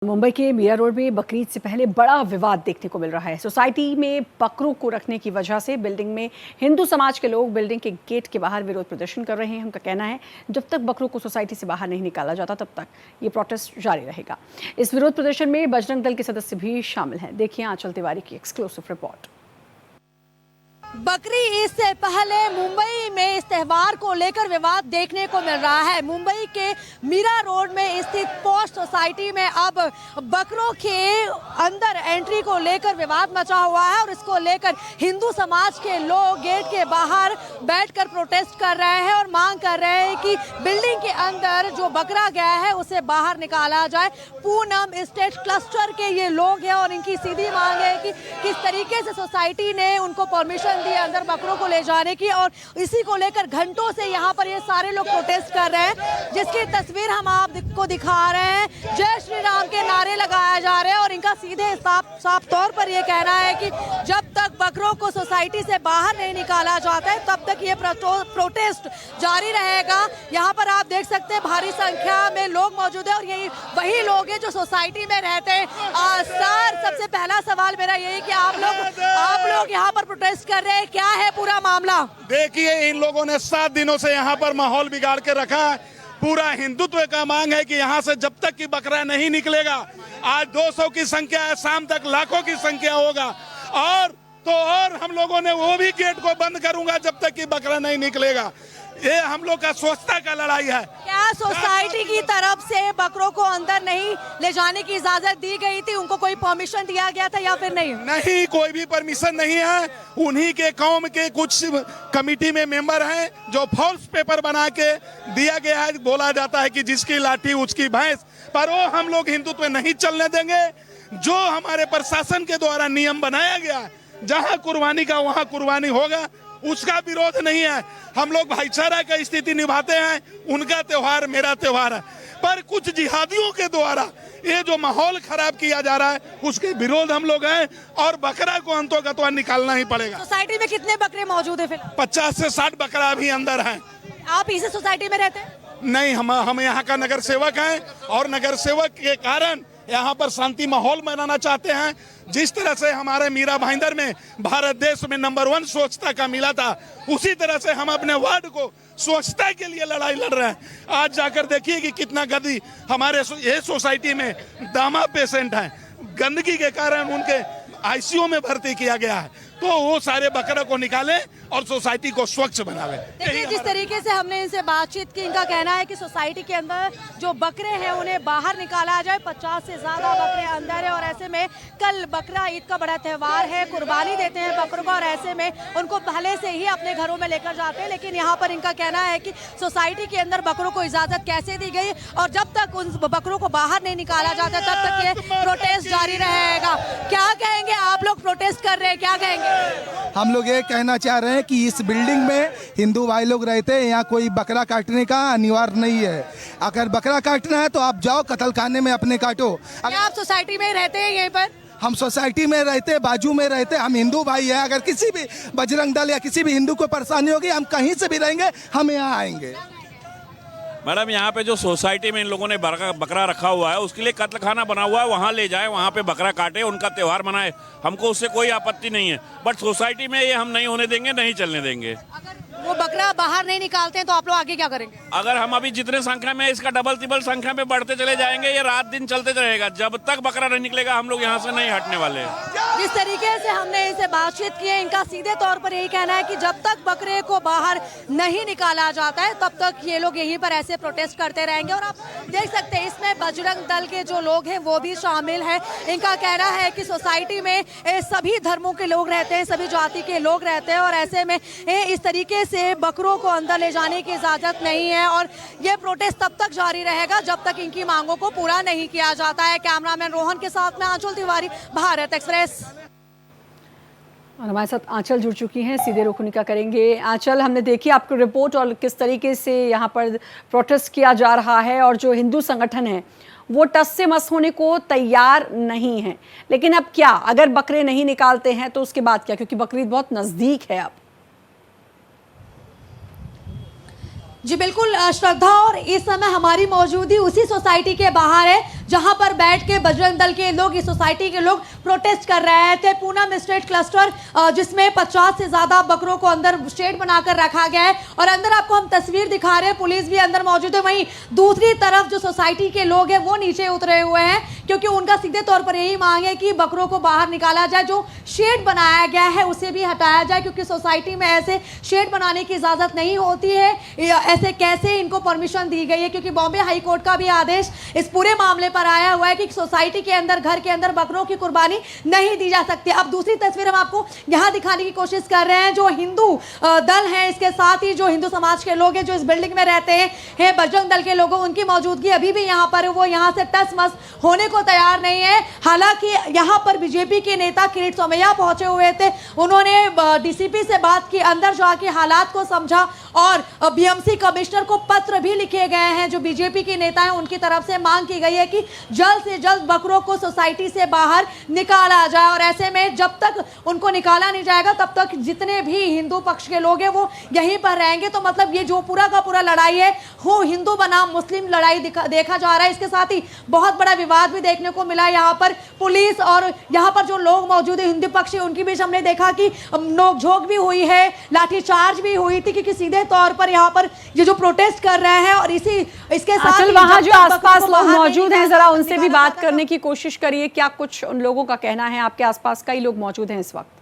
मुंबई के मीरा रोड में बकरीद से पहले बड़ा विवाद देखने को मिल रहा है। सोसाइटी में बकरों को रखने की वजह से बिल्डिंग में हिंदू समाज के लोग बिल्डिंग के गेट के बाहर विरोध प्रदर्शन कर रहे हैं। उनका कहना है जब तक बकरों को सोसाइटी से बाहर नहीं निकाला जाता तब तक ये प्रोटेस्ट जारी रहेगा। इस विरोध प्रदर्शन में बजरंग दल के सदस्य भी शामिल हैं। देखिए आंचल तिवारी की एक्सक्लूसिव रिपोर्ट। बकरी ईद से पहले मुंबई में इस त्यौहार को लेकर विवाद देखने को मिल रहा है। मुंबई के मीरा रोड में स्थित पोस्ट सोसाइटी में अब बकरों के अंदर एंट्री को लेकर विवाद मचा हुआ है और इसको लेकर हिंदू समाज के लोग गेट के बाहर बैठकर प्रोटेस्ट कर रहे हैं और मांग कर रहे हैं कि बिल्डिंग के अंदर जो बकरा गया है उसे बाहर निकाला जाए। पूनम एस्टेट क्लस्टर के ये लोग हैं और इनकी सीधी मांग है कि किस तरीके से सोसाइटी ने उनको परमिशन दिए अंदर बकरों को ले जाने की, और इसी को लेकर घंटों से यहाँ पर ये सारे लोग प्रोटेस्ट कर रहे हैं, जिसकी तस्वीर हम आपको दिखा रहे हैं। जय श्री राम के नारे लगाए जा रहे हैं और इनका सीधे साफ तौर पर ये कहना है कि जब तक बकरों को सोसाइटी से बाहर नहीं निकाला जाता है तब तक ये प्रोटेस्ट जारी रहेगा। यहाँ पर आप देख सकते हैं भारी संख्या में लोग मौजूद है और यही वही लोग हैं जो सोसाइटी में रहते हैं। सर, सबसे पहला सवाल मेरा यही कि आप लोग यहाँ पर प्रोटेस्ट कर रहे हैं, क्या है पूरा मामला? देखिए, इन लोगों ने 7 दिनों से यहाँ पर माहौल बिगाड़ के रखा है। पूरा हिंदुत्व का मांग है कि यहाँ से जब तक कि बकरा नहीं निकलेगा, आज 200 की संख्या है, शाम तक लाखों की संख्या होगा और हम लोगों ने वो भी गेट को बंद करूंगा जब तक कि बकरा नहीं निकलेगा। ये हम लोग का स्वच्छता का लड़ाई है। क्या सोसाइटी की तरफ से बकरों को अंदर नहीं ले जाने की इजाजत दी गई थी? उनको कोई परमिशन दिया गया था या फिर नहीं? नहीं, कोई भी परमिशन नहीं है। उन्हीं के कौम के कुछ कमिटी में मेंबर हैं जो फॉल्स पेपर बना के दिया गया है। बोला जाता है कि जिसकी लाठी उसकी भैंस, पर वो हम लोग हिंदुत्व नहीं चलने देंगे। जो हमारे प्रशासन के द्वारा नियम बनाया गया, जहाँ कुर्बानी का वहाँ कुर्बानी होगा, उसका विरोध नहीं है। हम लोग भाईचारा का स्थिति निभाते हैं। उनका त्योहार मेरा त्योहार है, पर कुछ जिहादियों के द्वारा ये जो माहौल खराब किया जा रहा है उसके विरोध हम लोग हैं और बकरा को अंतोगत्वा निकालना ही पड़ेगा। सोसाइटी में कितने बकरे मौजूद है? फिर 50 से 60 बकरा अभी अंदर हैं। आप इसी सोसाइटी में रहते हैं? नहीं, हम यहाँ का नगर सेवक हैं और नगर सेवक के कारण यहाँ पर शांति माहौल बनाना चाहते हैं। जिस तरह से हमारे मीरा भाईंदर में भारत देश में नंबर 1 स्वच्छता का मिला था, उसी तरह से हम अपने वार्ड को स्वच्छता के लिए लड़ाई लड़ रहे हैं। आज जाकर देखिए कि कितना गंदगी हमारे ये सोसाइटी में दामा पेशेंट हैं। गंदगी के कारण उनके आईसीयू में भर्ती किया गया है। तो वो सारे बकरा को निकाले और सोसाइटी को स्वच्छ बनावे। देखिए, जिस तरीके से हमने इनसे बातचीत की, इनका कहना है कि सोसाइटी के अंदर जो बकरे हैं उन्हें बाहर निकाला जाए। 50 से ज्यादा बकरे अंदर है और ऐसे में कल बकरा ईद का बड़ा त्यौहार है, कुर्बानी देते हैं बकरों को और ऐसे में उनको पहले से ही अपने घरों में लेकर जाते हैं। लेकिन यहाँ पर इनका कहना है कि सोसाइटी के अंदर बकरों को इजाजत कैसे दी गई और जब तक उन बकरों को बाहर नहीं निकाला जाता तब तक ये प्रोटेस्ट जारी रहेगा। क्या कहेंगे? आप लोग प्रोटेस्ट कर रहे हैं, क्या कहेंगे? हम लोग ये कहना चाह रहे हैं कि इस बिल्डिंग में हिंदू भाई लोग रहते हैं, यहाँ कोई बकरा काटने का अनिवार्य नहीं है। अगर बकरा काटना है तो आप जाओ कत्ल खाने में अपने काटो। आप सोसाइटी में रहते हैं यहीं पर? हम सोसाइटी में रहते, बाजू में रहते, हम हिंदू भाई हैं। अगर किसी भी बजरंग दल या किसी भी हिंदू को परेशानी होगी, हम कहीं से भी रहेंगे, हम यहाँ आएंगे। मैडम, यहाँ पे जो सोसाइटी में इन लोगों ने बकरा रखा हुआ है उसके लिए कत्ल खाना बना हुआ है, वहाँ ले जाए, वहाँ पे बकरा काटे, उनका त्योहार मनाए, हमको उससे कोई आपत्ति नहीं है। बट सोसाइटी में ये हम नहीं होने देंगे, नहीं चलने देंगे। अगर वो बकरा बाहर नहीं निकालते हैं तो आप लोग आगे क्या करेंगे? अगर हम अभी जितने संख्या में इसका डबल ट्रिपल संख्या में बढ़ते चले जाएंगे, ये रात दिन चलते रहेगा। जब तक बकरा नहीं निकलेगा हम लोग यहाँ से नहीं हटने वाले। जिस तरीके से हमने इनसे बातचीत की है, इनका सीधे तौर पर यही कहना है कि जब तक बकरे को बाहर नहीं निकाला जाता है तब तक ये लोग यहीं पर ऐसे प्रोटेस्ट करते रहेंगे। और आप देख सकते हैं इसमें बजरंग दल के जो लोग हैं वो भी शामिल हैं। इनका कहना है कि सोसाइटी में सभी धर्मों के लोग रहते हैं, सभी जाति के लोग रहते हैं और ऐसे में इस तरीके से बकरों को अंदर ले जाने की इजाजत नहीं है और ये प्रोटेस्ट तब तक जारी रहेगा जब तक इनकी मांगों को पूरा नहीं किया जाता है। कैमरामैन रोहन के साथ में आंचल तिवारी, भारत एक्सप्रेस। और हमारे साथ आंचल जुड़ चुकी हैं, सीधे रुख उनका करेंगे। आंचल, हमने देखी आपकी रिपोर्ट और किस तरीके से यहाँ पर प्रोटेस्ट किया जा रहा है और जो हिंदू संगठन है वो टस से मस होने को तैयार नहीं है। लेकिन अब क्या, अगर बकरे नहीं निकालते हैं तो उसके बाद क्या? क्योंकि बकरीद बहुत नज़दीक है अब। जी बिल्कुल श्रद्धा, और इस समय हमारी मौजूदगी उसी सोसाइटी के बाहर है जहां पर बैठ के बजरंग दल के लोग, इस सोसाइटी के लोग प्रोटेस्ट कर रहे थे। पूनम एस्टेट क्लस्टर जिसमें 50 से ज्यादा बकरों को अंदर शेड बनाकर रखा गया है और अंदर आपको हम तस्वीर दिखा रहे हैं, पुलिस भी अंदर मौजूद है। वहीं दूसरी तरफ जो सोसाइटी के लोग हैं वो नीचे उतरे हुए हैं, क्योंकि उनका सीधे तौर पर यही मांग है कि बकरों को बाहर निकाला जाए, जो शेड बनाया गया है उसे भी हटाया जाए, क्योंकि सोसाइटी में ऐसे शेड बनाने की इजाजत नहीं होती है। ऐसे कैसे इनको परमिशन दी गई है, क्योंकि बॉम्बे हाई कोर्ट का भी आदेश इस पूरे मामले पर आया हुआ है कि सोसाइटी के अंदर, घर के अंदर बकरों की कुर्बानी नहीं दी जा सकती। अब दूसरी तस्वीर हम आपको यहाँ दिखाने की कोशिश कर रहे हैं, जो हिंदू दल है, इसके साथ ही जो हिंदू समाज के लोग हैं जो इस बिल्डिंग में रहते हैं, बजरंग दल के लोगों, उनकी मौजूदगी अभी भी यहाँ पर, वो यहाँ से टस मस होने को तैयार नहीं है। हालांकि यहाँ पर बीजेपी के नेता किरीट सोमैया पहुंचे हुए थे, उन्होंने डीसीपी से बात की, अंदर जाके हालात को समझा और बीएमसी कमिश्नर को पत्र भी लिखे गए हैं। जो बीजेपी के नेता हैं उनकी तरफ से मांग की गई है कि जल्द से जल्द बकरों को सोसाइटी से बाहर निकाला जाए, और ऐसे में जब तक उनको निकाला नहीं जाएगा तब तक जितने भी हिंदू पक्ष के लोग हैं वो यहीं पर रहेंगे। तो मतलब ये जो पूरा का पूरा लड़ाई है वो हिंदू बनाम मुस्लिम लड़ाई देखा जा रहा है। इसके साथ ही बहुत बड़ा विवाद भी देखने को मिला। यहाँ पर पुलिस और यहाँ पर जो लोग मौजूद है हिंदू पक्ष, उनके बीच हमने देखा कि नोकझोंक भी हुई है, लाठीचार्ज भी हुई थी, क्योंकि सीधे तौर पर यहाँ पर ये जो प्रोटेस्ट कर रहे हैं और इसके साथ वहाँ जो आसपास लोग मौजूद हैं, जरा उनसे भी बात करने की कोशिश करिए, क्या कुछ उन लोगों का कहना है। आपके आसपास कई लोग मौजूद हैं इस वक्त।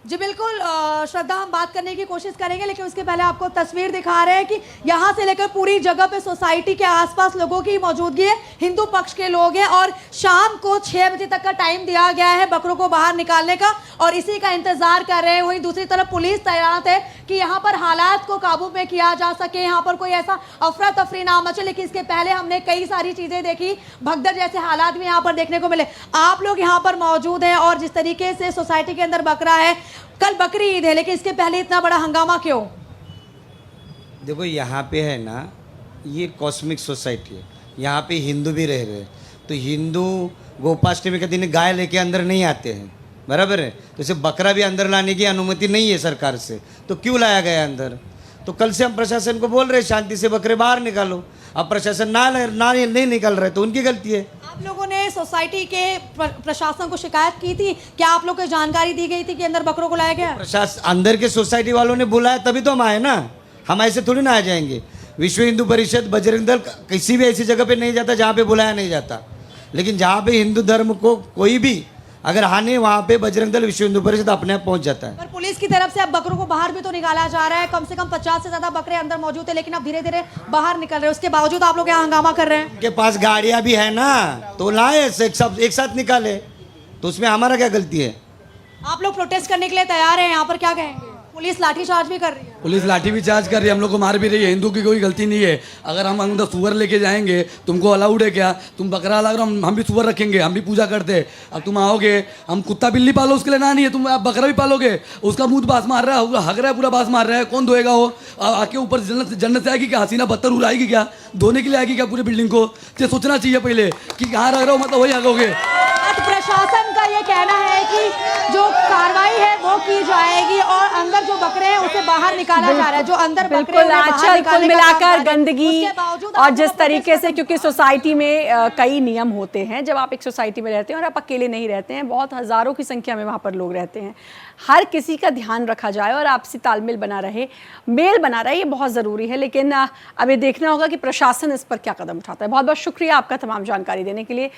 जी बिल्कुल श्रद्धा, हम बात करने की कोशिश करेंगे, लेकिन उसके पहले आपको तस्वीर दिखा रहे हैं कि यहाँ से लेकर पूरी जगह पे सोसाइटी के आसपास लोगों की मौजूदगी है, हिंदू पक्ष के लोग हैं, और शाम को 6 बजे तक का टाइम दिया गया है बकरों को बाहर निकालने का, और इसी का इंतजार कर रहे हैं। वहीं दूसरी तरफ पुलिस तैनात है कि यहाँ पर हालात को काबू में किया जा सके, यहाँ पर कोई ऐसा अफरा तफरी ना मचे। लेकिन इसके पहले हमने कई सारी चीजें देखी, भगदड़ जैसे हालात भी यहाँ पर देखने को मिले। आप लोग यहाँ पर मौजूद हैं और जिस तरीके से सोसाइटी के अंदर बकरा है, कल बकरी ईद है, लेकिन इसके पहले इतना बड़ा हंगामा क्यों? देखो यहाँ पे है ना, ये कॉस्मिक सोसाइटी है, यहाँ पे हिंदू भी रह रहे हैं, तो हिंदू गोपाष्टमी के दिन गाय लेके अंदर नहीं आते हैं, बराबर है। तो इसे बकरा भी अंदर लाने की अनुमति नहीं है सरकार से, तो क्यों लाया गया अंदर? तो कल से हम प्रशासन को बोल रहे हैं शांति से बकरे बाहर निकालो, अब प्रशासन नहीं निकल रहे तो उनकी गलती है। आप लोगों ने सोसाइटी के प्रशासन को शिकायत की थी, क्या आप लोग को जानकारी दी गई थी कि अंदर बकरों को लाया गया? प्रशासन अंदर के सोसाइटी वालों ने बुलाया तभी तो हम आए ना, हम ऐसे थोड़ी ना आ जाएंगे। विश्व हिंदू परिषद, बजरंग दल किसी भी ऐसी जगह पे नहीं जाता जहाँ पे बुलाया नहीं जाता, लेकिन जहाँ पे हिंदू धर्म को कोई भी अगर आने, वहाँ पे बजरंग दल, विश्व हिंदू परिषद अपने आप पहुँच जाता है। पर पुलिस की तरफ से अब बकरों को बाहर भी तो निकाला जा रहा है, कम से कम 50 से ज्यादा बकरे अंदर मौजूद है, लेकिन अब धीरे धीरे बाहर निकल रहे हैं, उसके बावजूद आप लोग यहाँ हंगामा कर रहे हैं। उनके पास गाड़ियाँ भी है ना, तो लाए सब एक साथ निकाले, तो उसमें हमारा क्या गलती है? आप लोग प्रोटेस्ट करने के लिए तैयार हैं, यहाँ पर क्या कहेंगे? पुलिस लाठीचार्ज भी कर रही है। पुलिस लाठी भी चार्ज कर रही है, हम लोग को मार भी रही है, हिंदू की कोई गलती नहीं है। अगर हम अंदर सुअर लेके जाएंगे, तुमको अलाउड है क्या? तुम बकरा ला रहे हो, हम भी सुअर रखेंगे, हम भी पूजा करते हैं। अब तुम आओगे, हम कुत्ता बिल्ली पालो उसके लिए ना नहीं है, तुम बकरा भी पालोगे, उसका मुंह बास मार रहा है, हग रहा है, पूरा बास मार रहा है, कौन धोएगा वो? आके ऊपर जन्नत से आएगी क्या? हसीना बत्तर उड़ाएगी क्या? धोने के लिए आएगी क्या पूरे बिल्डिंग को? ये सोचना चाहिए पहले कि कहाँ रह रहे हो, मतलब वही हगोगे। प्रशासन का ये कहना है कि जो कार्रवाई है वो की जाएगी और अंदर जो बकरे हैं उसे बाहर निकाला जा रहा है, जो अंदर बिल्कुल आंचल कुल मिलाकर गंदगी और जिस तरीके से, क्योंकि सोसाइटी में कई नियम होते हैं, जब आप एक सोसाइटी में रहते हैं और आप अकेले नहीं रहते हैं, बहुत हजारों की संख्या में वहाँ पर लोग रहते हैं, हर किसी का ध्यान रखा जाए और आपसी तालमेल बना रहे, मेल बना रहे, ये बहुत ज़रूरी है। लेकिन अब ये देखना होगा कि प्रशासन इस पर क्या कदम उठाता है। बहुत बहुत शुक्रिया आपका तमाम जानकारी देने के लिए।